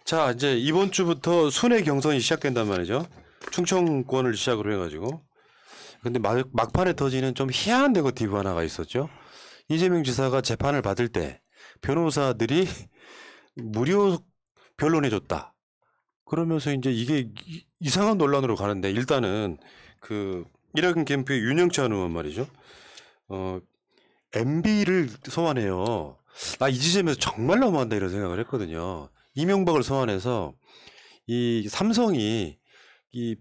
자, 이제 이번 주부터 순회 경선이 시작된단 말이죠. 충청권을 시작으로 해가지고. 근데 막판에 터지는 좀 희한한 네거티브 하나가 있었죠. 이재명 지사가 재판을 받을 때 변호사들이 무료 변론해줬다. 그러면서 이제 이게 이상한 논란으로 가는데 일단은 그 이낙연 캠프의 윤영찬 의원 말이죠. MB를 소환해요. 나 이 지점에서 정말 너무한다 이런 생각을 했거든요. 이명박을 소환해서 이 삼성이 이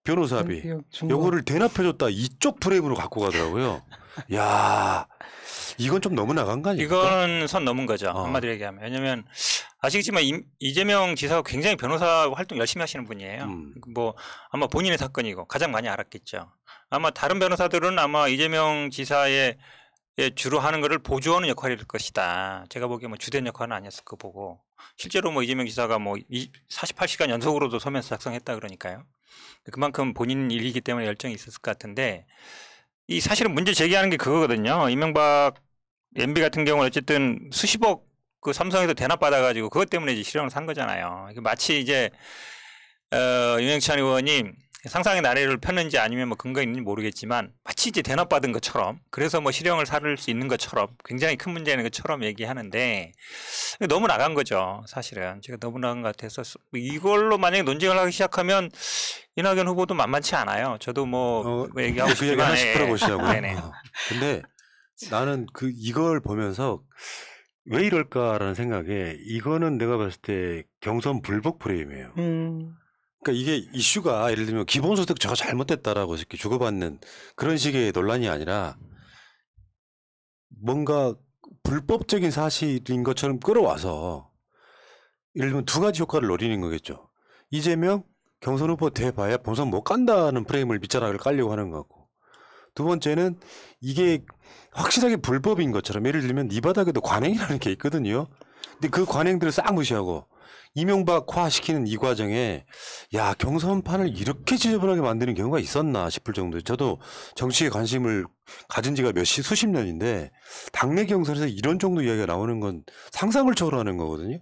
변호사비 요거를 대납해줬다 이쪽 프레임으로 갖고 가더라고요. 야, 이건 좀 너무 나간 거 아닙니까? 이거는 선 넘은 거죠. 한마디로 얘기하면. 왜냐하면 아시겠지만 이재명 지사가 굉장히 변호사 활동 열심히 하시는 분이에요. 뭐 아마 본인의 사건이고 가장 많이 알았겠죠. 아마 다른 변호사들은 아마 이재명 지사의 주로 하는 거를 보조하는 역할일 것이다. 제가 보기에 뭐 주된 역할은 아니었을 거 보고 실제로 뭐 이재명 지사가 뭐 48시간 연속으로도 서면서 작성했다 그러니까요. 그만큼 본인 일이기 때문에 열정이 있었을 것 같은데 이 사실은 문제 제기하는 게 그거거든요. 이명박 MB 같은 경우는 어쨌든 수십억 그 삼성에서 대납 받아가지고 그것 때문에 이제 실형을 산 거잖아요. 마치 이제 윤영찬 의원이 상상의 나래를 폈는지 아니면 뭐 근거 있는지 모르겠지만 마치 이제 대납 받은 것처럼 그래서 뭐 실형을 살을 수 있는 것처럼 굉장히 큰 문제는 것처럼 얘기하는데 너무 나간 거죠. 사실은 제가 너무 나간 것 같아서 이걸로 만약에 논쟁을 하기 시작하면 이낙연 후보도 만만치 않아요. 저도 뭐 얘기하고 그 얘기 하나씩 풀어보시자고요. 네네. 근데 나는 이걸 보면서 왜 이럴까라는 생각에 이거는 내가 봤을 때 경선 불복 프레임이에요. 그러니까 이게 이슈가 예를 들면 기본소득 저거 잘못됐다라고 이렇게 주고받는 그런 식의 논란이 아니라 뭔가 불법적인 사실인 것처럼 끌어와서 예를 들면 두 가지 효과를 노리는 거겠죠. 이재명 경선 후보 돼봐야 본선 못 간다는 프레임을 밑자락을 깔려고 하는 것 같고 두 번째는 이게 확실하게 불법인 것처럼 예를 들면 이 바닥에도 관행이라는 게 있거든요. 근데 그 관행들을 싹 무시하고 이명박화시키는 이 과정에 야 경선판을 이렇게 지저분하게 만드는 경우가 있었나 싶을 정도로 저도 정치에 관심을 가진 지가 수십 년인데 당내 경선에서 이런 정도 이야기가 나오는 건 상상을 초월하는 거거든요.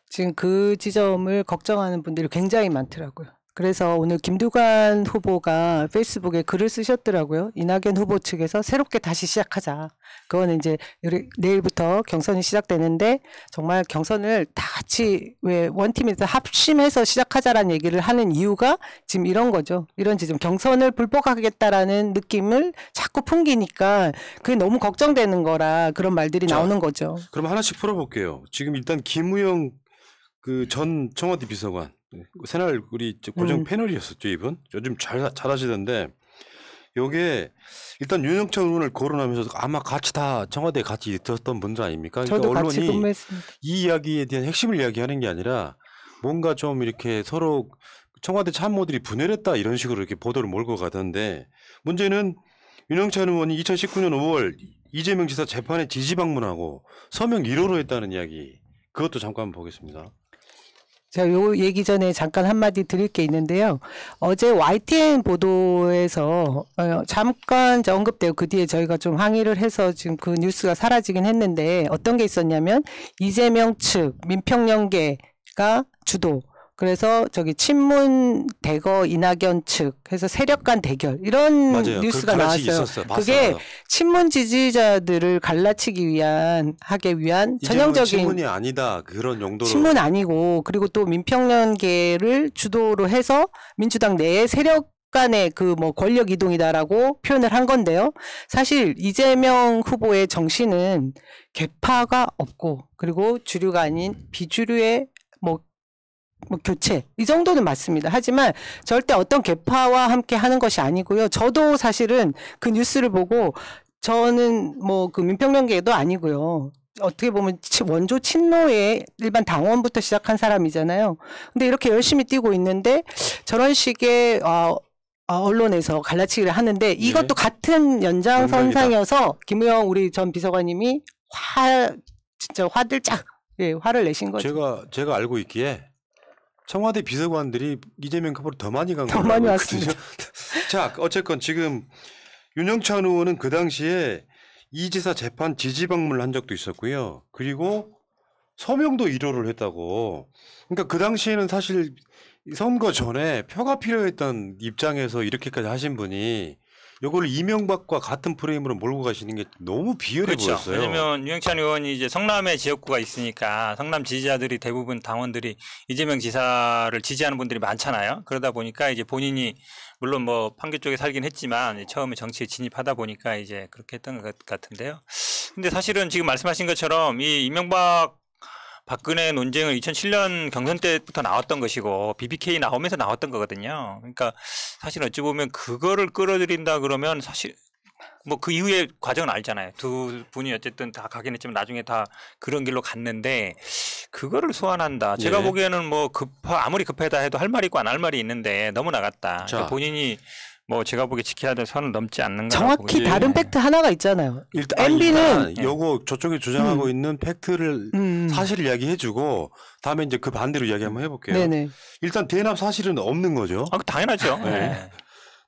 지금 그 지점을 걱정하는 분들이 굉장히 많더라고요. 그래서 오늘 김두관 후보가 페이스북에 글을 쓰셨더라고요. 이낙연 후보 측에서 새롭게 다시 시작하자. 그거는 이제 내일부터 경선이 시작되는데 정말 경선을 다 같이 왜 원팀에서 합심해서 시작하자라는 얘기를 하는 이유가 지금 이런 거죠. 이런 지점 경선을 불복하겠다라는 느낌을 자꾸 풍기니까 그게 너무 걱정되는 거라 그런 말들이 나오는 거죠. 그럼 하나씩 풀어볼게요. 지금 일단 김우영 그 전 청와대 비서관 새날 우리 고정 패널이었었죠 이분 요즘 잘하시던데 요게 일단 윤영찬 의원을 거론하면서 아마 같이 다 청와대에 같이 있었던 분들 아닙니까? 그러니까 저도 언론이 같이 근무했습니다. 이 이야기에 대한 핵심을 이야기하는 게 아니라 뭔가 좀 이렇게 서로 청와대 참모들이 분열했다 이런 식으로 이렇게 보도를 몰고 가던데 문제는 윤영찬 의원이 2019년 5월 이재명 지사 재판에 지지 방문하고 서명 1호로 했다는 이야기 그것도 잠깐 보겠습니다. 제가 요 얘기 전에 잠깐 한마디 드릴 게 있는데요. 어제 YTN 보도에서 잠깐 언급되고 그 뒤에 저희가 좀 항의를 해서 지금 그 뉴스가 사라지긴 했는데 어떤 게 있었냐면 이재명 측 민평연계가 주도 그래서 친문 대거 이낙연 측 해서 세력 간 대결 이런 맞아요. 뉴스가 나왔어요. 그게 친문 지지자들을 갈라치기 하기 위한 전형적인 친문이 아니다 그런 용도로 친문 아니고 그리고 또 민평연계를 주도로 해서 민주당 내에 세력 간의 그 권력 이동이다라고 표현을 한 건데요. 사실 이재명 후보의 정신은 개파가 없고 그리고 주류가 아닌 비주류의 교체 이 정도는 맞습니다. 하지만 절대 어떤 개파와 함께 하는 것이 아니고요. 저도 사실은 그 뉴스를 보고 저는 그 민평연계도 아니고요. 어떻게 보면 원조 친노의 일반 당원부터 시작한 사람이잖아요. 근데 이렇게 열심히 뛰고 있는데 저런 식의 언론에서 갈라치기를 하는데 이것도 같은 연장선상이어서 김우영 우리 전 비서관님이 진짜 화들짝 화를 내신 거죠. 제가 알고 있기에 청와대 비서관들이 이재명 후보를 더 많이 간 거예요. 더 많이 왔습니다. 자, 어쨌건 지금 윤영찬 의원은 그 당시에 이 지사 재판 지지 방문을 한 적도 있었고요. 그리고 서명도 1호를 했다고. 그러니까 그 당시에는 사실 선거 전에 표가 필요했던 입장에서 이렇게까지 하신 분이 요거를 이명박과 같은 프레임으로 몰고 가시는 게 너무 비열해 그렇죠. 보였어요. 왜냐하면 유영찬 의원이 이제 성남의 지역구가 있으니까 성남 지지자들이 대부분 당원들이 이재명 지사를 지지하는 분들이 많잖아요. 그러다 보니까 이제 본인이 물론 뭐 판교 쪽에 살긴 했지만 처음에 정치에 진입하다 보니까 이제 그렇게 했던 것 같은데요. 근데 사실은 지금 말씀하신 것처럼 이 이명박 박근혜 논쟁은 2007년 경선 때부터 나왔던 것이고 BBK 나오면서 나왔던 거거든요. 그러니까 사실 어찌 보면 그거를 끌어들인다 그러면 사실 뭐 그 이후의 과정은 알잖아요. 두 분이 어쨌든 다 가긴 했지만 나중에 다 그런 길로 갔는데 그거를 소환한다. 제가 예. 보기에는 뭐 아무리 급하다 해도 할 말이 있고 안 할 말이 있는데 너무 나갔다. 자. 그러니까 본인이 뭐 제가 보기에 지켜야 될 선을 넘지 않는가. 정확히 다른 팩트 하나가 있잖아요. 일단 MB는 요거 저쪽에 주장하고 있는 팩트를 사실을 이야기해주고 다음에 이제 그 반대로 이야기 한번 해볼게요. 네네. 일단 대납 사실은 없는 거죠. 아, 당연하죠. 네. 네.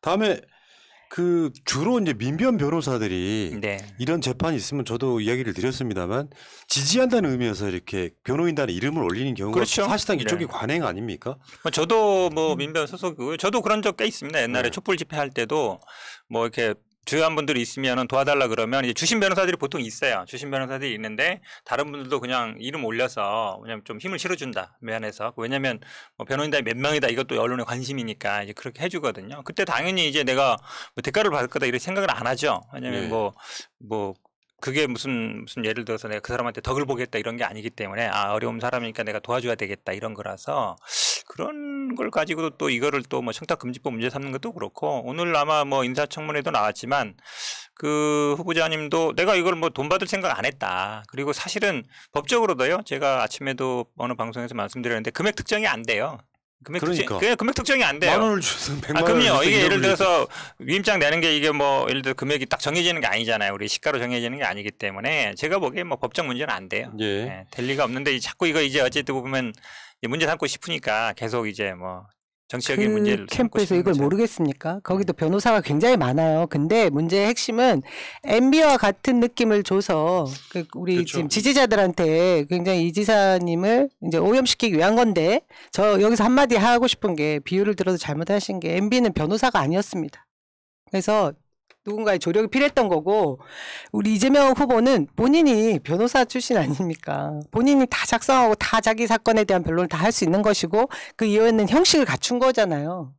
다음에 그 주로 이제 민변 변호사들이 네. 이런 재판이 있으면 저도 이야기를 드렸습니다만 지지한다는 의미에서 이렇게 변호인단의 이름을 올리는 경우가 그렇죠. 사실상 이쪽이 네. 관행 아닙니까? 저도 뭐 민변 소속이고 저도 그런 적 꽤 있습니다. 옛날에 네. 촛불 집회할 때도 뭐 이렇게 주요한 분들이 있으면은 도와달라 그러면 이제 주심 변호사들이 보통 있어요. 주심 변호사들이 있는데 다른 분들도 그냥 이름 올려서 그냥 좀 힘을 실어준다 면에서. 왜냐하면 뭐 변호인단이 몇 명이다 이것도 언론의 관심이니까 이제 그렇게 해주거든요. 그때 당연히 이제 내가 뭐 대가를 받을 거다 이런 생각을 안 하죠. 왜냐하면 네. 뭐 그게 무슨 예를 들어서 내가 그 사람한테 덕을 보겠다 이런 게 아니기 때문에 아 어려운 사람이니까 내가 도와줘야 되겠다 이런 거라서 그런 걸 가지고도 또 이거를 또 뭐 청탁금지법 문제 삼는 것도 그렇고 오늘 아마 뭐 인사청문회도 나왔지만 그 후보자님도 내가 이걸 뭐 돈 받을 생각 안 했다. 그리고 사실은 법적으로도요. 제가 아침에도 어느 방송에서 말씀드렸는데 금액 특정이 안 돼요. 금액 특정이 안 돼요. 10,000원을 주든 100만 원을 그럼요. 주든 이게 예를 이런 들어서 위임장 내는 게 이게 뭐 예를 들어 금액이 딱 정해지는 게 아니잖아요. 우리 시가로 정해지는 게 아니기 때문에 제가 보기에 뭐 법적 문제는 안 돼요. 예. 예, 될 리가 없는데 자꾸 이거 이제 어쨌든 보면 문제 삼고 싶으니까 계속 이제 뭐 정치적인 문제를 그 삼고 캠프에서 싶은 이걸 거죠. 모르겠습니까? 거기도 변호사가 굉장히 많아요. 근데 문제의 핵심은 MB와 같은 느낌을 줘서 우리 그렇죠. 지금 지지자들한테 굉장히 이 지사님을 이제 오염시키기 위한 건데 저 여기서 한마디 하고 싶은 게 비유를 들어도 잘못하신 게 MB는 변호사가 아니었습니다. 그래서 누군가의 조력이 필요했던 거고 우리 이재명 후보는 본인이 변호사 출신 아닙니까? 본인이 다 작성하고 다 자기 사건에 대한 변론을 다 할 수 있는 것이고 그 이후에는 형식을 갖춘 거잖아요.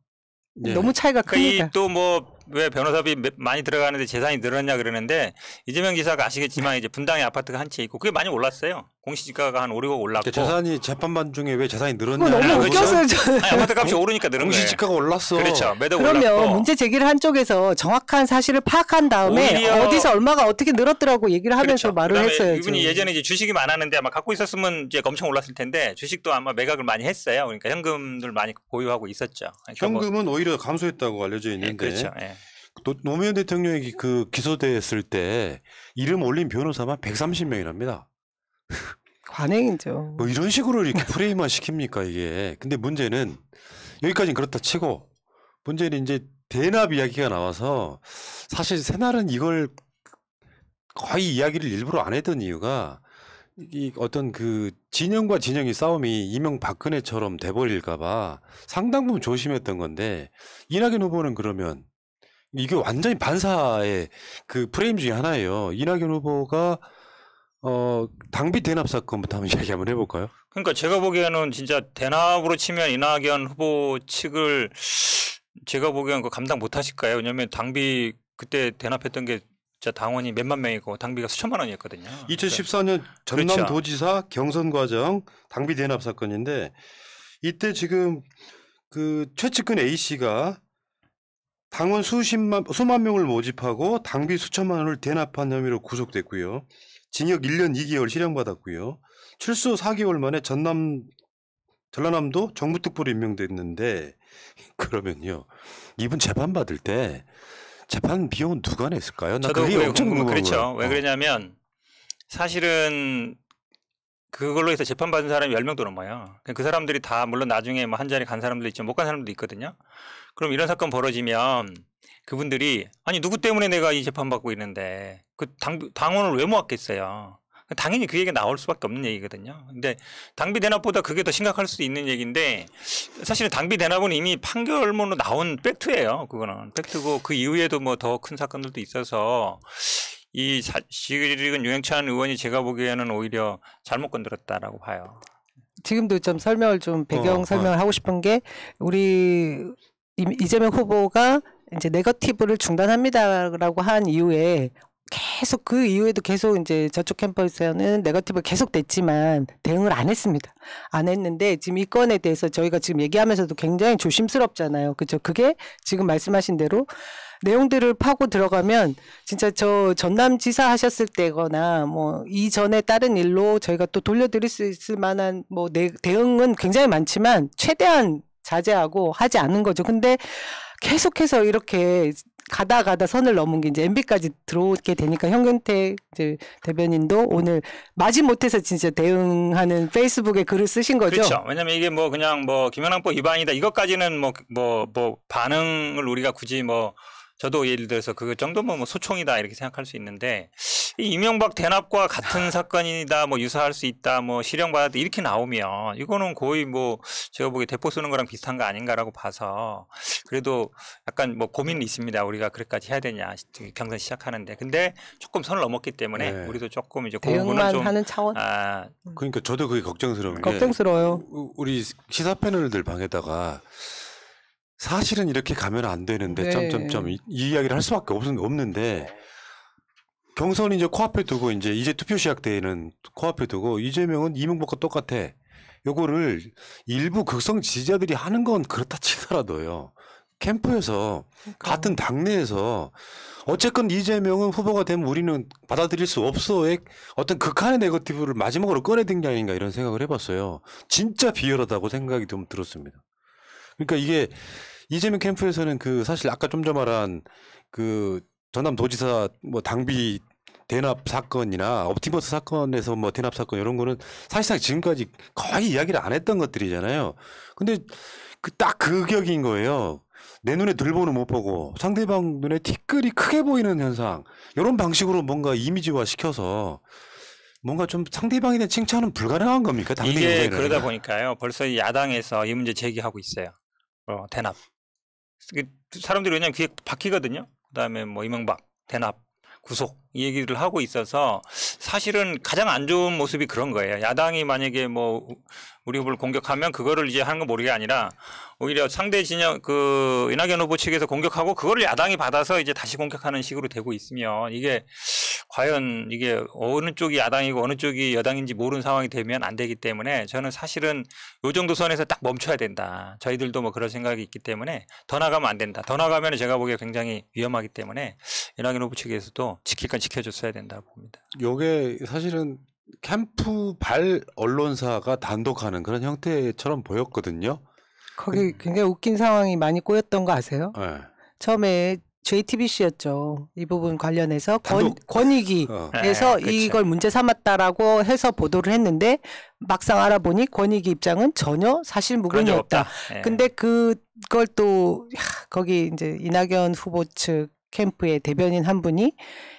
예. 너무 차이가 크니까. 또 뭐 왜 변호사비 많이 들어가는데 재산이 늘었냐 그러는데 이재명 지사가 아시겠지만 이제 분당에 아파트가 한 채 있고 그게 많이 올랐어요. 공시지가가 한 5, 6억 올랐고. 재산이 재판반 중에 왜 재산이 그거 늘었냐? 너무 그렇죠. 웃겼어요. 저는. 아니, 아파트 값이 오르니까 늘은 거예요. 공시지가가 올랐어. 그렇죠. 매덕 그러면 올랐고. 문제 제기를 한 쪽에서 정확한 사실을 파악한 다음에 오히려- 어디서 얼마가 어떻게 늘었더라고 얘기를 하면서 그렇죠. 말을 그다음에 했어야죠. 이분이 예전에 이제 주식이 많았는데 아마 갖고 있었으면 이제 엄청 올랐을 텐데 주식도 아마 매각을 많이 했어요. 그러니까 현금들 많이 보유하고 있었죠. 그러니까 현금은 오히려 감소했다고 알려져 예, 있는데 그렇죠. 예. 노무현 대통령이 그 기소됐을 때 이름 올린 변호사만 130명이랍니다. 관행이죠. 뭐 이런 식으로 이렇게 프레임화 시킵니까 이게. 근데 문제는 여기까지는 그렇다 치고 문제는 이제 대납 이야기가 나와서 사실 새날은 이걸 거의 이야기를 일부러 안 했던 이유가 이 어떤 그 진영과 진영의 싸움이 이명박근혜처럼 돼버릴까봐 상당 부분 조심했던 건데 이낙연 후보는 그러면 이게 완전히 반사의 그 프레임 중에 하나예요. 이낙연 후보가 당비 대납 사건부터 한번 이야기 한번 해볼까요? 그러니까 제가 보기에는 진짜 대납으로 치면 이낙연 후보 측을 제가 보기에는 그 감당 못 하실까요? 왜냐하면 당비 그때 대납했던 게 진짜 당원이 몇만 명이고 당비가 수천만 원이었거든요. 2014년 그렇죠. 전남도지사 경선 과정 당비 대납 사건인데 이때 지금 그 최측근 A 씨가 당원 수만 명을 모집하고 당비 수천만 원을 대납한 혐의로 구속됐고요. 징역 1년 2개월 실형받았고요. 출소 4개월 만에 전라남도 정부특보로 임명됐는데 그러면요. 이분 재판 받을 때 재판 비용은 누가 냈을까요? 나 저도 그게 그게 엄청 궁금한 그렇죠. 거예요. 왜 그러냐면 사실은 그걸로 해서 재판 받은 사람이 10명도 넘어요. 그 사람들이 다 물론 나중에 뭐 한 자리 간 사람도 있지만 못 간 사람도 있거든요. 그럼 이런 사건 벌어지면 그분들이 아니 누구 때문에 내가 이 재판 받고 있는데 그 당원을 왜 모았겠어요. 당연히 그 얘기가 나올 수밖에 없는 얘기거든요. 근데 당비 대납보다 그게 더 심각할 수 있는 얘기인데 사실은 당비 대납은 이미 판결문으로 나온 팩트예요. 그거는 팩트고 그 이후에도 뭐 더 큰 사건들도 있어서 이 지금 유영찬 의원이 제가 보기에는 오히려 잘못 건드렸다라고 봐요. 지금도 좀 설명을 좀 배경 설명을 하고 싶은 게 우리 이재명 후보가 이제 네거티브를 중단합니다라고 한 이후에 계속 그 이후에도 계속 이제 저쪽 캠퍼스에서는 네거티브가 계속 됐지만 대응을 안 했습니다. 안 했는데 지금 이 건에 대해서 저희가 지금 얘기하면서도 굉장히 조심스럽잖아요. 그죠? 그게 지금 말씀하신 대로 내용들을 파고 들어가면 진짜 저 전남지사 하셨을 때거나 뭐 이전에 다른 일로 저희가 또 돌려드릴 수 있을 만한 뭐 대응은 굉장히 많지만 최대한 자제하고 하지 않는 거죠. 근데 계속해서 이렇게 가다 선을 넘은 게 이제 MB까지 들어오게 되니까 현근택 이제 대변인도 오늘 마지못해서 진짜 대응하는 페이스북에 글을 쓰신 거죠. 그렇죠. 왜냐면 이게 뭐 그냥 뭐 김영란법 위반이다 이것까지는 뭐 반응을 우리가 굳이 뭐 저도 예를 들어서 그 정도면 뭐 소총이다 이렇게 생각할 수 있는데 이 이명박 대납과 같은 사건이다 뭐 유사할 수 있다 뭐 실형받았다 이렇게 나오면 이거는 거의 뭐 제가 보기에 대포 쓰는 거랑 비슷한 거 아닌가라고 봐서 그래도 약간 뭐 고민이 있습니다. 우리가 그렇게까지 해야 되냐 경선 시작하는데 근데 조금 선을 넘었기 때문에 네. 우리도 조금 이제 대응만 좀 하는 차원. 그러니까 저도 그게 걱정스러운 게 걱정스러워요. 우리 시사 패널들 방에다가 사실은 이렇게 가면 안 되는데 네. 점점점 이 이야기를 할 수밖에 없는데 경선이 이제 코앞에 두고 이제 투표 시작되는 코앞에 두고 이재명은 이명박과 똑같아. 요거를 일부 극성 지지자들이 하는 건 그렇다 치더라도요. 캠프에서 같은 당내에서 어쨌건 이재명은 후보가 되면 우리는 받아들일 수 없어의 어떤 극한의 네거티브를 마지막으로 꺼내든 게 아닌가 이런 생각을 해봤어요. 진짜 비열하다고 생각이 좀 들었습니다. 그러니까 이게 이재명 캠프에서는 그 사실 아까 좀 전에 말한 그 전남도지사 뭐 당비 대납 사건이나 옵티머스 사건에서 뭐 대납 사건 이런 거는 사실상 지금까지 거의 이야기를 안 했던 것들이잖아요. 근데 딱 그 격인 거예요. 내 눈에 들보는 못 보고 상대방 눈에 티끌이 크게 보이는 현상. 이런 방식으로 뭔가 이미지화 시켜서 뭔가 좀 상대방에 대한 칭찬은 불가능한 겁니까? 이게 그러다 보니까요. 벌써 이 야당에서 이 문제 제기하고 있어요. 대납. 사람들이 왜냐면 귀에 박히거든요. 그다음에 뭐 이명박 대납 구속 이 얘기를 하고 있어서 사실은 가장 안 좋은 모습이 그런 거예요. 야당이 만약에 뭐 우리 후보를 공격하면 그거를 이제 하는 거 모르게 아니라 오히려 상대 진영 그 이낙연 후보 측에서 공격하고 그거를 야당이 받아서 이제 다시 공격하는 식으로 되고 있으면 이게 과연 이게 어느 쪽이 야당이고 어느 쪽이 여당인지 모르는 상황이 되면 안 되기 때문에 저는 사실은 요 정도 선에서 딱 멈춰야 된다. 저희들도 뭐 그런 생각이 있기 때문에 더 나가면 안 된다. 더 나가면 제가 보기에 굉장히 위험하기 때문에 이낙연 후보 측에서도 지킬 건 지켜줬어야 된다고 봅니다. 요게 사실은 캠프 발 언론사가 단독하는 그런 형태처럼 보였거든요. 거기 굉장히 웃긴 상황이 많이 꼬였던 거 아세요? 네. 처음에 JTBC였죠. 이 부분 관련해서 단독. 권익위에서 그렇죠. 이걸 문제 삼았다라고 해서 보도를 했는데 막상 알아보니 권익위 입장은 전혀 사실무근이었다. 네. 근데 그걸 또 거기 이제 이낙연 후보 측 캠프의 대변인 한 분이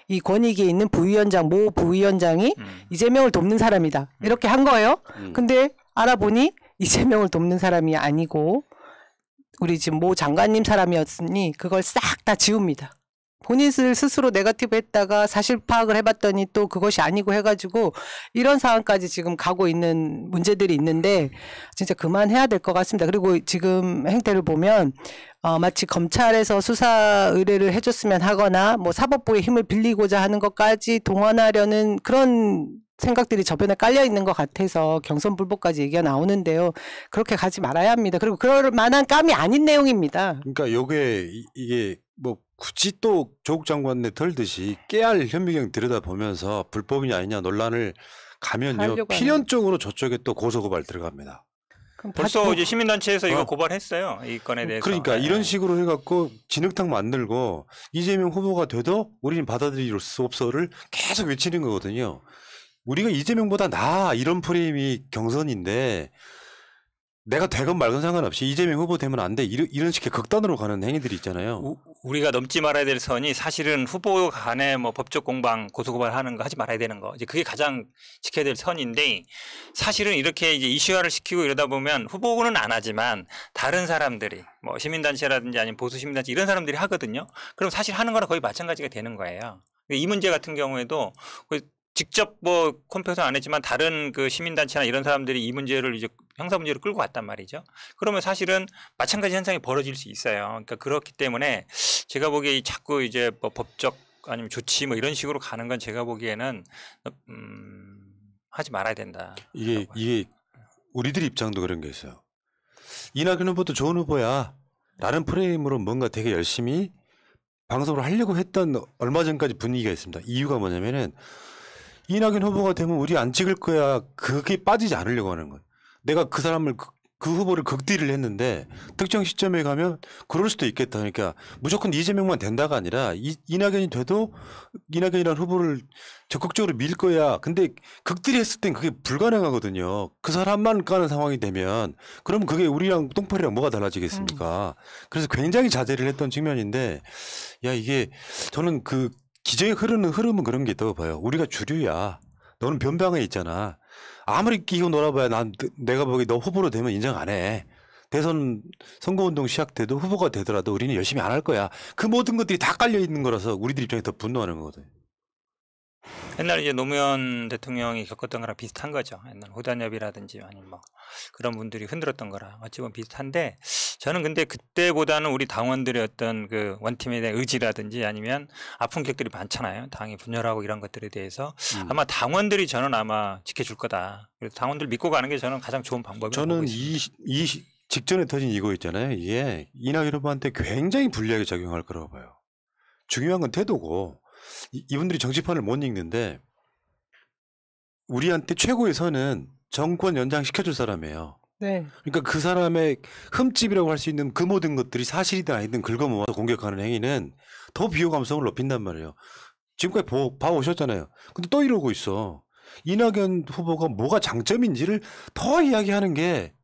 이 권익위에 있는 부위원장 모 부위원장이 이재명을 돕는 사람이다. 이렇게 한 거예요. 근데 알아보니 이재명을 돕는 사람이 아니고 우리 지금 모 장관님 사람이었으니 그걸 싹 다 지웁니다. 본인 스스로 네거티브 했다가 사실 파악을 해봤더니 또 그것이 아니고 해가지고 이런 상황까지 지금 가고 있는 문제들이 있는데 진짜 그만해야 될 것 같습니다. 그리고 지금 행태를 보면 마치 검찰에서 수사 의뢰를 해줬으면 하거나 뭐 사법부의 힘을 빌리고자 하는 것까지 동원하려는 그런 생각들이 저변에 깔려 있는 것 같아서 경선 불복까지 얘기가 나오는데요. 그렇게 가지 말아야 합니다. 그리고 그럴 만한 깜이 아닌 내용입니다. 그러니까 요게 이게 뭐 굳이 또 조국 장관네 털듯이 깨알 현미경 들여다보면서 불법이냐 아니냐 논란을 가면요. 필연적으로 저쪽에 또 고소고발 들어갑니다. 벌써 이제 시민단체에서 이거 고발했어요. 이 건에 대해서. 그러니까 네. 이런 식으로 해갖고 진흙탕 만들고 이재명 후보가 돼도 우리는 받아들일 수 없어를 계속 외치는 거거든요. 우리가 이재명보다 나아 이런 프레임이 경선인데 내가 되건 말건 상관없이 이재명 후보 되면 안 돼. 이런 식의 극단으로 가는 행위들이 있잖아요. 우리가 넘지 말아야 될 선이 사실은 후보 간에 뭐 법적 공방, 고소고발하는 거 하지 말아야 되는 거. 이제 그게 가장 지켜야 될 선인데 사실은 이렇게 이제 이슈화를 시키고 이러다 보면 후보는 안 하지만 다른 사람들이 뭐 시민단체라든지 아니면 보수 시민단체 이런 사람들이 하거든요. 그럼 사실 하는 거랑 거의 마찬가지가 되는 거예요. 이 문제 같은 경우에도 직접 뭐 컴퓨터 안 했지만 다른 그 시민단체나 이런 사람들이 이 문제를 이제 형사 문제로 끌고 왔단 말이죠. 그러면 사실은 마찬가지 현상이 벌어질 수 있어요. 그러니까 그렇기 때문에 제가 보기에 자꾸 이제 뭐 법적 아니면 조치 뭐 이런 식으로 가는 건 제가 보기에는 하지 말아야 된다. 이게 우리들 입장도 그런 게 있어요. 이낙연 후보도 좋은 후보야 라는 프레임으로 뭔가 되게 열심히 방송을 하려고 했던 얼마 전까지 분위기가 있습니다. 이유가 뭐냐면은 이낙연 후보가 되면 우리 안 찍을 거야. 그게 빠지지 않으려고 하는 거예요. 내가 그 사람을 그 후보를 극딜을 했는데 특정 시점에 가면 그럴 수도 있겠다. 그러니까 무조건 이재명만 된다가 아니라 이낙연이 돼도 이낙연이라는 후보를 적극적으로 밀 거야. 근데 극딜했을 땐 그게 불가능하거든요. 그 사람만 까는 상황이 되면 그럼 그게 우리랑 똥파리랑 뭐가 달라지겠습니까? 그래서 굉장히 자제를 했던 측면인데 야 이게 저는 그 기저에 흐르는 흐름은 그런 게 있다고 봐요. 우리가 주류야. 너는 변방에 있잖아. 아무리 끼고 놀아봐야 내가 보기 너 후보로 되면 인정 안 해. 대선 선거운동 시작돼도 후보가 되더라도 우리는 열심히 안 할 거야. 그 모든 것들이 다 깔려 있는 거라서 우리들 입장에 더 분노하는 거거든. 옛날 이제 노무현 대통령이 겪었던 거랑 비슷한 거죠. 옛날 호단협이라든지 아니면 뭐 그런 분들이 흔들었던 거랑 어찌 보면 비슷한데 저는 근데 그때보다는 우리 당원들의 어떤 그 원팀에 대한 의지라든지 아니면 아픈 격들이 많잖아요. 당이 분열하고 이런 것들에 대해서 아마 당원들이 저는 아마 지켜줄 거다. 그래서 당원들 믿고 가는 게 저는 가장 좋은 방법이라고 저는 보고 있습니다. 이 직전에 터진 이거 있잖아요. 이게 이낙연 후보한테 굉장히 불리하게 작용할 거라고 봐요. 중요한 건 태도고 이분들이 정치판을 못 읽는데 우리한테 최고의 선은 정권 연장시켜줄 사람이에요. 네. 그러니까 그 사람의 흠집이라고 할 수 있는 그 모든 것들이 사실이든 아니든 긁어모아서 공격하는 행위는 더 비호감성을 높인단 말이에요. 지금까지 봐오셨잖아요. 근데 또 이러고 있어. 이낙연 후보가 뭐가 장점인지를 더 이야기하는 게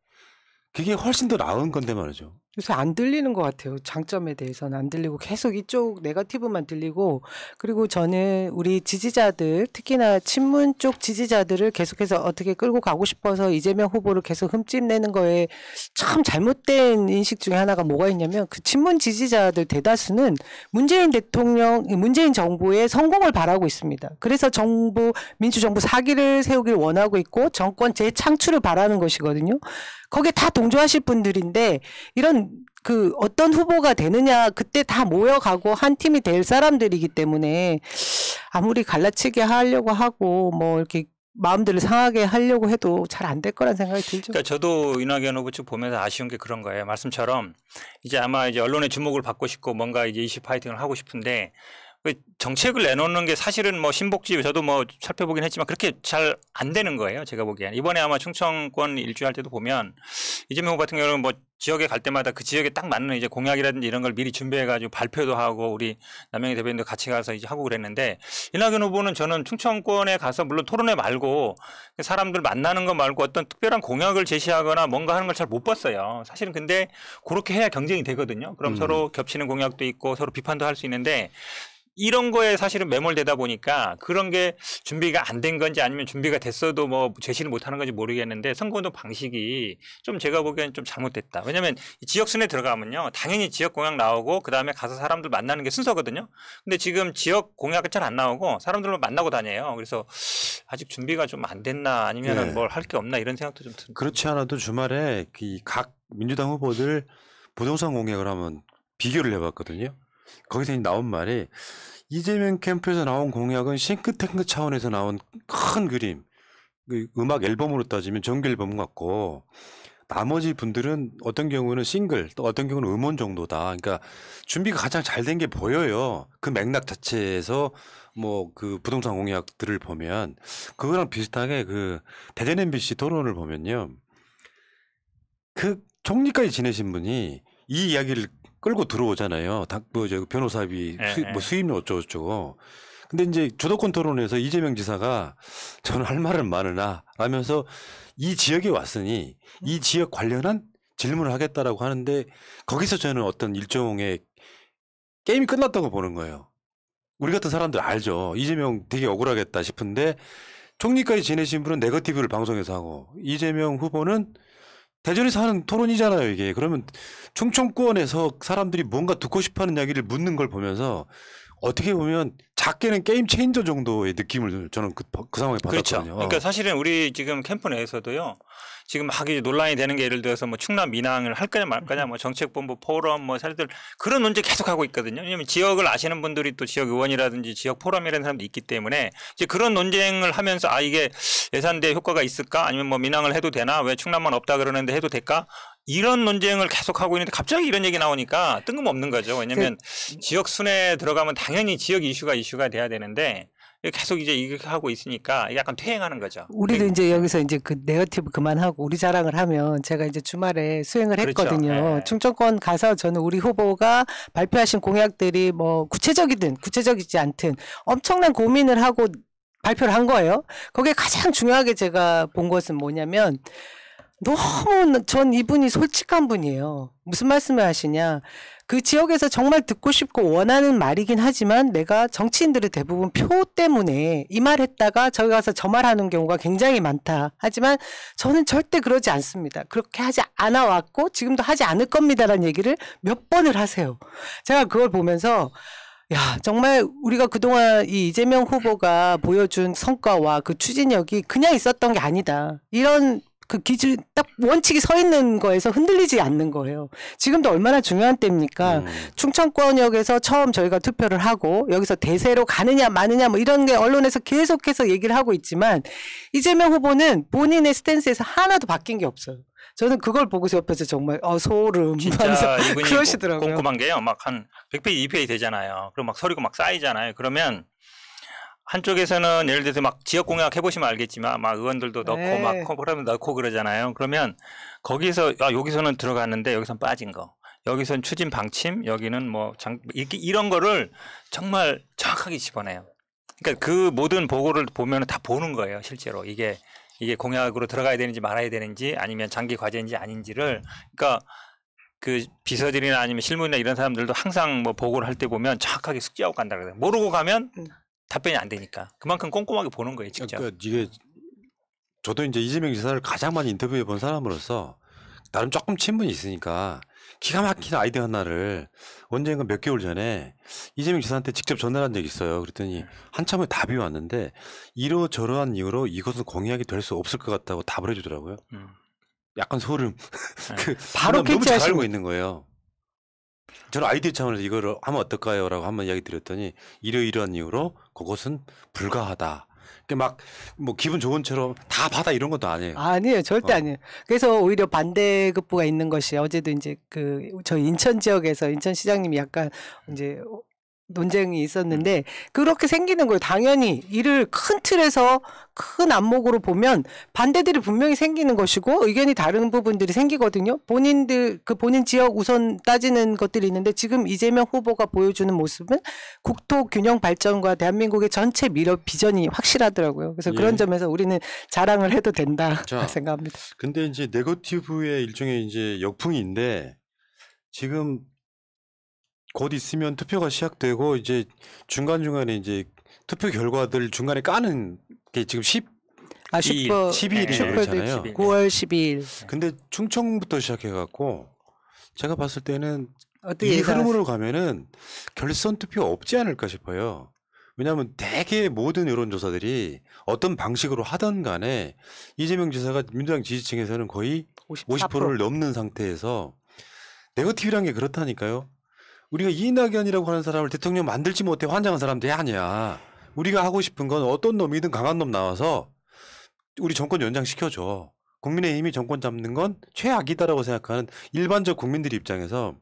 그게 훨씬 더 나은 건데 말이죠. 요새 안 들리는 것 같아요. 장점에 대해서는 안 들리고 계속 이쪽 네거티브만 들리고 그리고 저는 우리 지지자들 특히나 친문 쪽 지지자들을 계속해서 어떻게 끌고 가고 싶어서 이재명 후보를 계속 흠집내는 거에 참 잘못된 인식 중에 하나가 뭐가 있냐면 그 친문 지지자들 대다수는 문재인 정부의 성공을 바라고 있습니다. 그래서 민주정부 사기를 세우기를 원하고 있고 정권 재창출을 바라는 것이거든요. 거기에 다 동조하실 분들인데 이런 그 어떤 후보가 되느냐 그때 다 모여가고 한 팀이 될 사람들이기 때문에 아무리 갈라치게 하려고 하고 뭐 이렇게 마음들을 상하게 하려고 해도 잘 안 될 거란 생각이 들죠. 그러니까 저도 이낙연 후보 쪽 보면서 아쉬운 게 그런 거예요. 말씀처럼 이제 아마 이제 언론의 주목을 받고 싶고 뭔가 이제 이슈 파이팅을 하고 싶은데 정책을 내놓는 게 사실은 뭐 신복지 저도 뭐 살펴보긴 했지만 그렇게 잘 안 되는 거예요. 제가 보기엔. 이번에 아마 충청권 일주할 때도 보면 이재명 후보 같은 경우는 뭐 지역에 갈 때마다 그 지역에 딱 맞는 이제 공약이라든지 이런 걸 미리 준비해가지고 발표도 하고 우리 남영희 대변인도 같이 가서 이제 하고 그랬는데 이낙연 후보는 저는 충청권에 가서 물론 토론회 말고 사람들 만나는 거 말고 어떤 특별한 공약을 제시하거나 뭔가 하는 걸 잘 못 봤어요. 사실은 근데 그렇게 해야 경쟁이 되거든요. 그럼 서로 겹치는 공약도 있고 서로 비판도 할 수 있는데 이런 거에 사실은 매몰되다 보니까 그런 게 준비가 안 된 건지 아니면 준비가 됐어도 뭐 제시를 못 하는 건지 모르겠는데 선거운동 방식이 좀 제가 보기엔 좀 잘못됐다. 왜냐하면 지역 순회 들어가면요. 당연히 지역 공약 나오고 그다음에 가서 사람들 만나는 게 순서거든요. 근데 지금 지역 공약은 잘 안 나오고 사람들만 만나고 다녀요. 그래서 아직 준비가 좀 안 됐나 아니면 뭘 할 게 없나 이런 생각도 좀 듭니다. 그렇지 않아도 주말에 각 민주당 후보들 부동산 공약을 한번 비교를 해봤거든요. 거기서 나온 말이 이재명 캠프에서 나온 공약은 싱크탱크 차원에서 나온 큰 그림, 음악 앨범으로 따지면 정규 앨범 같고 나머지 분들은 어떤 경우는 싱글, 또 어떤 경우는 음원 정도다. 그러니까 준비가 가장 잘 된 게 보여요. 그 맥락 자체에서 뭐 그 부동산 공약들을 보면 그거랑 비슷하게 그 대전 MBC 토론을 보면요. 그 총리까지 지내신 분이 이 이야기를 끌고 들어오잖아요. 변호사비, 수임료 어쩌고저쩌고. 근데 이제 주도권 토론에서 이재명 지사가 저는 할 말은 많으나 라면서 이 지역에 왔으니 이 지역 관련한 질문을 하겠다라고 하는데 거기서 저는 어떤 일종의 게임이 끝났다고 보는 거예요. 우리 같은 사람들 알죠. 이재명 되게 억울하겠다 싶은데 총리까지 지내신 분은 네거티브를 방송에서 하고 이재명 후보는 대전에서 하는 토론이잖아요, 이게. 그러면 충청권에서 사람들이 뭔가 듣고 싶어하는 이야기를 묻는 걸 보면서 어떻게 보면 작게는 게임 체인저 정도의 느낌을 저는 그 상황에 그렇죠. 받았거든요. 그러니까 사실은 우리 지금 캠프 내에서도요. 지금 막 이제 논란이 되는 게 예를 들어서 뭐 충남 민항을 할 거냐 말 거냐 뭐 정책본부 포럼 뭐 사람들 그런 논제 계속 하고 있거든요. 왜냐하면 지역을 아시는 분들이 또 지역 의원이라든지 지역 포럼이라는 사람도 있기 때문에 이제 그런 논쟁을 하면서 아 이게 예산대 효과가 있을까 아니면 뭐 민항을 해도 되나 왜 충남만 없다 그러는데 해도 될까 이런 논쟁을 계속 하고 있는데 갑자기 이런 얘기 나오니까 뜬금없는 거죠. 왜냐하면 지역 순회에 들어가면 당연히 지역 이슈가 돼야 되는데 계속 이제 이렇게 하고 있으니까 약간 퇴행하는 거죠. 우리도 이제 여기서 이제 그 네거티브 그만하고 우리 자랑을 하면 제가 이제 주말에 수행을 그렇죠. 했거든요. 네. 충청권 가서 저는 우리 후보가 발표하신 공약들이 뭐 구체적이든 구체적이지 않든 엄청난 고민을 하고 발표를 한 거예요. 거기에 가장 중요하게 제가 본 것은 뭐냐면 너무 전 이분이 솔직한 분이에요. 무슨 말씀을 하시냐. 그 지역에서 정말 듣고 싶고 원하는 말이긴 하지만 내가 정치인들의 대부분 표 때문에 이 말 했다가 저기 가서 저 말 하는 경우가 굉장히 많다. 하지만 저는 절대 그러지 않습니다. 그렇게 하지 않아 왔고 지금도 하지 않을 겁니다라는 얘기를 몇 번을 하세요. 제가 그걸 보면서 야, 정말 우리가 그동안 이 이재명 후보가 보여준 성과와 그 추진력이 그냥 있었던 게 아니다. 이런 그 기준 딱 원칙이 서 있는 거에서 흔들리지 않는 거예요. 지금도 얼마나 중요한 때입니까? 충청권역에서 처음 저희가 투표를 하고 여기서 대세로 가느냐 마느냐 뭐 이런 게 언론에서 계속해서 얘기를 하고 있지만 이재명 후보는 본인의 스탠스에서 하나도 바뀐 게 없어요. 저는 그걸 보고서 옆에서 정말 소름 진짜 이분이 그러시더라고요. 꼼꼼한 게요. 막 한 100페이지, 2페이지 되잖아요. 그럼 막 서류가 막 쌓이잖아요. 그러면 한쪽에서는 예를 들어서 막 지역 공약 해보시면 알겠지만 막 의원들도 넣고 네. 막 코라면 넣고 그러잖아요. 그러면 거기서 여기서는 들어갔는데 여기선 빠진 거. 여기선 추진 방침, 여기는 뭐 이렇게 이런 거를 정말 정확하게 집어내요. 그러니까 그 모든 보고를 보면 다 보는 거예요. 실제로 이게 공약으로 들어가야 되는지 말아야 되는지 아니면 장기 과제인지 아닌지를 그러니까 그 비서들이나 아니면 실무나 이런 사람들도 항상 뭐 보고를 할 때 보면 정확하게 숙지하고 간다 그래요. 모르고 가면 답변이 안 되니까 그만큼 꼼꼼하게 보는 거예요, 직접. 그러니까 이게 저도 이제 이재명 지사를 가장 많이 인터뷰해 본 사람으로서 나름 조금 친분이 있으니까 기가 막힌 아이디어 하나를 언젠가 몇 개월 전에 이재명 지사한테 직접 전달한 적이 있어요. 그랬더니 한참 후에 답이 왔는데 이러저러한 이유로 이것은 공약이 될 수 없을 것 같다고 답을 해주더라고요. 약간 소름. 바로 너무 잘 캐치하시고 알고 있는 거예요. 저는 아이디어 차원에서 이거를 하면 어떨까요? 라고 한번 이야기 드렸더니 이러이러한 이유로 그것은 불가하다. 막 뭐 기분 좋은 채로 다 받아 이런 것도 아니에요. 아니에요. 절대 아니에요. 그래서 오히려 반대급부가 있는 것이 어제도 이제 그 저희 인천 지역에서 인천시장님이 약간 이제 논쟁이 있었는데 그렇게 생기는 거예요. 당연히 이를 큰 틀에서 큰 안목으로 보면 반대들이 분명히 생기는 것이고 의견이 다른 부분들이 생기거든요. 본인들 그 본인 지역 우선 따지는 것들이 있는데 지금 이재명 후보가 보여주는 모습은 국토 균형 발전과 대한민국의 전체 미래 비전이 확실하더라고요. 그래서 예. 그런 점에서 우리는 자랑을 해도 된다 자, 생각합니다. 근데 이제 네거티브의 일종의 이제 역풍인데 지금 곧 있으면 투표가 시작되고 이제 중간중간에 이제 투표 결과들 중간에 까는 게 지금 12일이 슈퍼 그렇잖아요. 9월 12일. 근데 충청부터 시작해갖고 제가 봤을 때는 어떻게 이 예상하세요? 흐름으로 가면은 결선 투표 없지 않을까 싶어요. 왜냐하면 대개 모든 여론조사들이 어떤 방식으로 하던 간에 이재명 지사가 민주당 지지층에서는 거의 50%를 넘는 상태에서 네거티브란 게 그렇다니까요. 우리가 이낙연이라고 하는 사람을 대통령 만들지 못해 환장한 사람들이 아니야. 우리가 하고 싶은 건 어떤 놈이든 강한 놈 나와서 우리 정권 연장시켜줘. 국민의힘이 정권 잡는 건 최악이다라고 생각하는 일반적 국민들 입장에서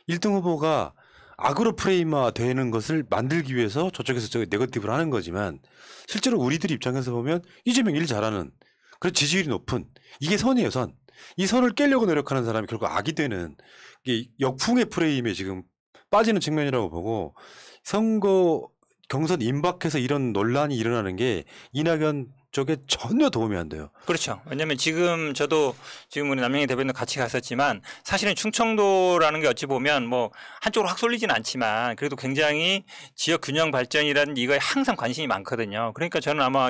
1등 후보가 악으로 프레임화 되는 것을 만들기 위해서 저쪽에서 저 네거티브를 하는 거지만 실제로 우리들 입장에서 보면 이재명 일 잘하는 그런 지지율이 높은 이게 선이에요, 선. 이 선을 깨려고 노력하는 사람이 결국 악이 되는 이게 역풍의 프레임에 지금 빠지는 측면이라고 보고 선거 경선 임박해서 이런 논란이 일어나는 게 이낙연 쪽에 전혀 도움이 안 돼요. 그렇죠. 왜냐하면 저도 지금 우리 남영희 대변인도 같이 갔었지만 사실은 충청도라는 게 어찌 보면 뭐 한쪽으로 확 쏠리지는 않지만 그래도 굉장히 지역 균형 발전이라는 이거에 항상 관심이 많거든요. 그러니까 저는 아마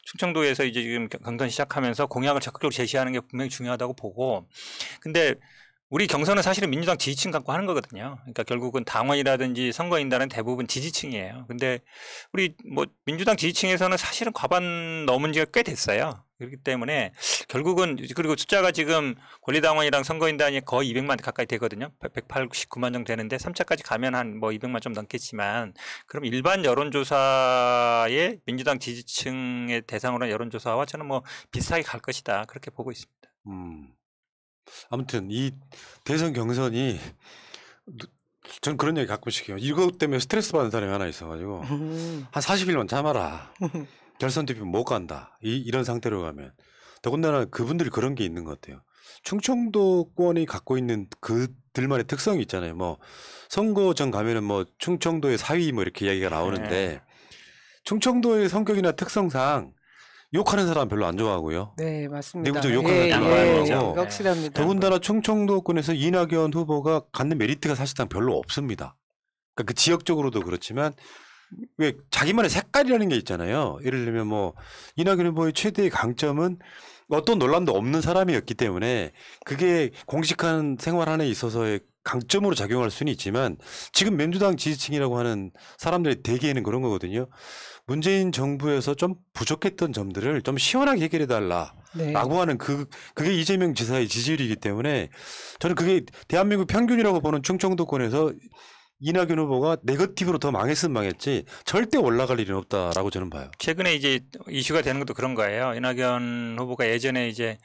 충청도에서 이제 지금 경선 시작하면서 공약을 적극적으로 제시하는 게 분명히 중요하다고 보고, 근데 우리 경선은 사실은 민주당 지지층 갖고 하는 거거든요. 그러니까 결국은 당원이라든지 선거인단은 대부분 지지층이에요. 근데 우리 뭐 민주당 지지층에서는 사실은 과반 넘은 지가 꽤 됐어요. 그렇기 때문에 결국은, 그리고 숫자가 지금 권리당원이랑 선거인단이 거의 200만 가까이 되거든요. 189만 정도 되는데 3차까지 가면 한 뭐 200만 좀 넘겠지만, 그럼 일반 여론조사의 민주당 지지층의 대상으로 한 여론조사와 저는 뭐 비슷하게 갈 것이다, 그렇게 보고 있습니다. 아무튼 이 대선 경선이 전 그런 얘기 가끔씩 해요. 이것 때문에 스트레스 받는 사람이 하나 있어가지고 한 40일만 참아라. 결선 투표 못 간다. 이런 상태로 가면. 더군다나 그분들이 그런 게 있는 것 같아요. 충청도권이 갖고 있는 그들만의 특성이 있잖아요. 뭐 선거전 가면은 뭐 충청도의 사위 뭐 이렇게 이야기가 나오는데 충청도의 성격이나 특성상 욕하는 사람 별로 안 좋아하고요. 네, 맞습니다. 내부적 욕하는 사람 별로 안 좋아하고. 확실합니다. 더군다나 충청도권에서 이낙연 후보가 갖는 메리트가 사실상 별로 없습니다. 그러니까 그 지역적으로도 그렇지만 왜 자기만의 색깔이라는 게 있잖아요. 예를 들면 뭐 이낙연 후보의 최대의 강점은 어떤 논란도 없는 사람이었기 때문에 그게 공식한 생활 안에 있어서의 강점으로 작용할 수는 있지만 지금 민주당 지지층이라고 하는 사람들의 대개는 그런 거거든요. 문재인 정부에서 좀 부족했던 점들을 좀 시원하게 해결해달라라고 하는 그게 이재명 지사의 지지율이기 때문에 저는 그게 대한민국 평균이라고 보는 충청도권에서 이낙연 후보가 네거티브로 더 망했으면 망했지 절대 올라갈 일은 없다라고 저는 봐요. 최근에 이제 이슈가 되는 것도 그런 거예요. 이낙연 후보가 예전에 이제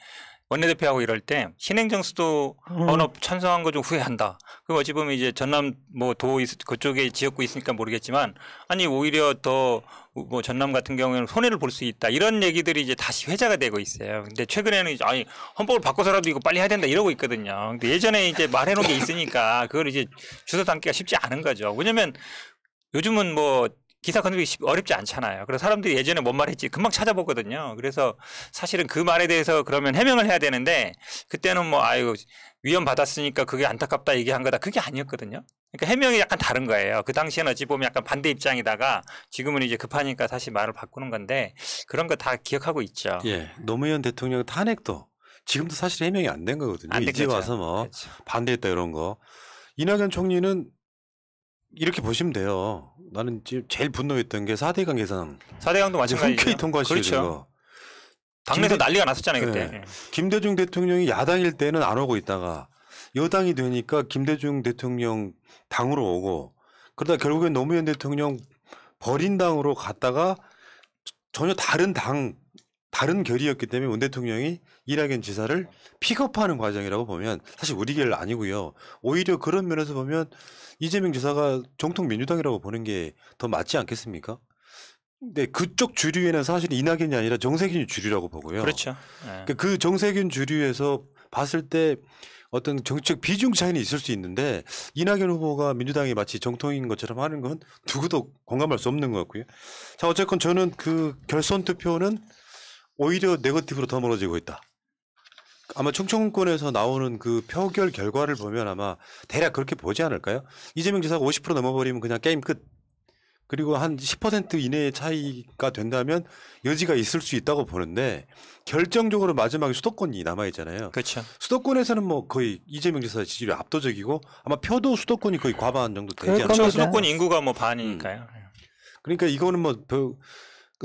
원내대표하고 이럴 때 신행정 수도 언업 찬성한 거 좀 후회한다. 그 어찌 보면 이제 전남 뭐 그쪽에 지역구 있으니까 모르겠지만, 아니 오히려 더 뭐 전남 같은 경우에는 손해를 볼 수 있다, 이런 얘기들이 이제 다시 회자가 되고 있어요. 근데 최근에는 이제 아니 헌법을 바꿔서라도 이거 빨리 해야 된다 이러고 있거든요. 근데 예전에 이제 말해놓은 게 있으니까 그걸 이제 주워 담기가 쉽지 않은 거죠. 왜냐면 요즘은 뭐 기사 건드리기 어렵지 않잖아요. 그래서 사람들이 예전에 뭔 말했지 금방 찾아보거든요. 그래서 사실은 그 말에 대해서 그러면 해명을 해야 되는데 그때는 뭐 아이고 위험 받았으니까 그게 안타깝다 얘기한 거다, 그게 아니었거든요. 그러니까 해명이 약간 다른 거예요. 그 당시에는 어찌 보면 약간 반대 입장이다가 지금은 이제 급하니까 다시 말을 바꾸는 건데 그런 거 다 기억하고 있죠. 예, 노무현 대통령 탄핵도 지금도 사실 해명이 안 된 거거든요. 안 이제 거죠. 와서 뭐 그렇죠. 반대했다 이런 거. 이낙연 총리는 이렇게 보시면 돼요. 나는 지금 제일 분노했던 게 4대강 예산. 4대강도 마찬가지죠. 흔쾌히 통과시켜준 그렇죠. 거. 당내에서 난리가 났었잖아요 그때. 네. 김대중 대통령이 야당일 때는 안 오고 있다가 여당이 되니까 김대중 대통령 당으로 오고, 그러다 결국엔 노무현 대통령 버린 당으로 갔다가 전혀 다른 당, 다른 결이었기 때문에 문 대통령이 이낙연 지사를 픽업하는 과정이라고 보면 사실 우리 길 아니고요. 오히려 그런 면에서 보면 이재명 지사가 정통 민주당이라고 보는 게 더 맞지 않겠습니까? 근데 그쪽 주류에는 사실 이낙연이 아니라 정세균이 주류라고 보고요. 그렇죠. 네. 그 정세균 주류에서 봤을 때 어떤 정책 비중 차이는 있을 수 있는데 이낙연 후보가 민주당이 마치 정통인 것처럼 하는 건 누구도 공감할 수 없는 것 같고요. 자, 어쨌건 저는 그 결선 투표는 오히려 네거티브로 더 멀어지고 있다. 아마 충청권에서 나오는 그 표결 결과를 보면 아마 대략 그렇게 보지 않을까요? 이재명 지사가 50% 넘어버리면 그냥 게임 끝. 그리고 한 10% 이내의 차이가 된다면 여지가 있을 수 있다고 보는데 결정적으로 마지막에 수도권이 남아있잖아요. 그렇죠. 수도권에서는 뭐 거의 이재명 지사 지지율이 압도적이고 아마 표도 수도권이 거의 과반 정도 되지 그럴 않을까. 그렇죠. 겁니다. 수도권 인구가 뭐 반이니까요. 그러니까 이거는 뭐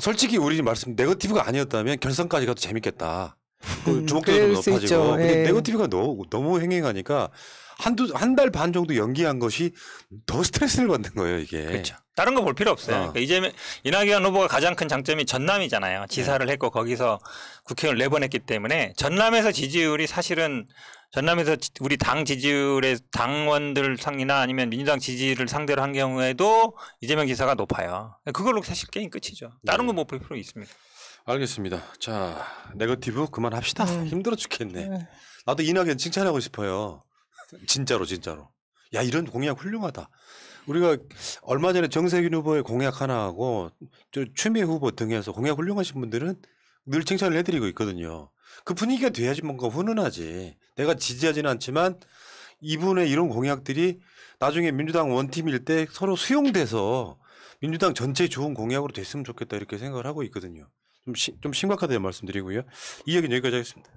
솔직히 우리 말씀 네거티브가 아니었다면 결선까지 가도 재밌겠다. 주목도도 그럴 수 높아지고. 있죠. 근데 예. 네거티브가 너무 행행하니까 한 달 반 정도 연기한 것이 더 스트레스를 받는 거예요, 이게. 그렇죠. 다른 거 볼 필요 없어요. 그러니까 이낙연 후보가 가장 큰 장점이 전남이잖아요. 지사를 했고 거기서 국회의원을 4번 했기 때문에 전남에서 지지율이 사실은 전남에서 우리 당 지지율의 당원들 상이나 아니면 민주당 지지를 상대로 한 경우에도 이재명 지사가 높아요. 그걸로 사실 게임 끝이죠. 다른 거 못 볼 필요 있습니다. 알겠습니다. 자, 네거티브 그만합시다. 힘들어 죽겠네. 나도 이낙연 칭찬하고 싶어요. 진짜로. 야, 이런 공약 훌륭하다. 우리가 얼마 전에 정세균 후보의 공약 하나 하고 저 추미애 후보 등에서 공약 훌륭하신 분들은 늘 칭찬을 해드리고 있거든요. 그 분위기가 돼야지 뭔가 훈훈하지. 내가 지지하지는 않지만 이분의 이런 공약들이 나중에 민주당 원팀일 때 서로 수용돼서 민주당 전체 좋은 공약으로 됐으면 좋겠다 이렇게 생각을 하고 있거든요. 좀 심각하다는 말씀드리고요. 이 얘기는 여기까지 하겠습니다.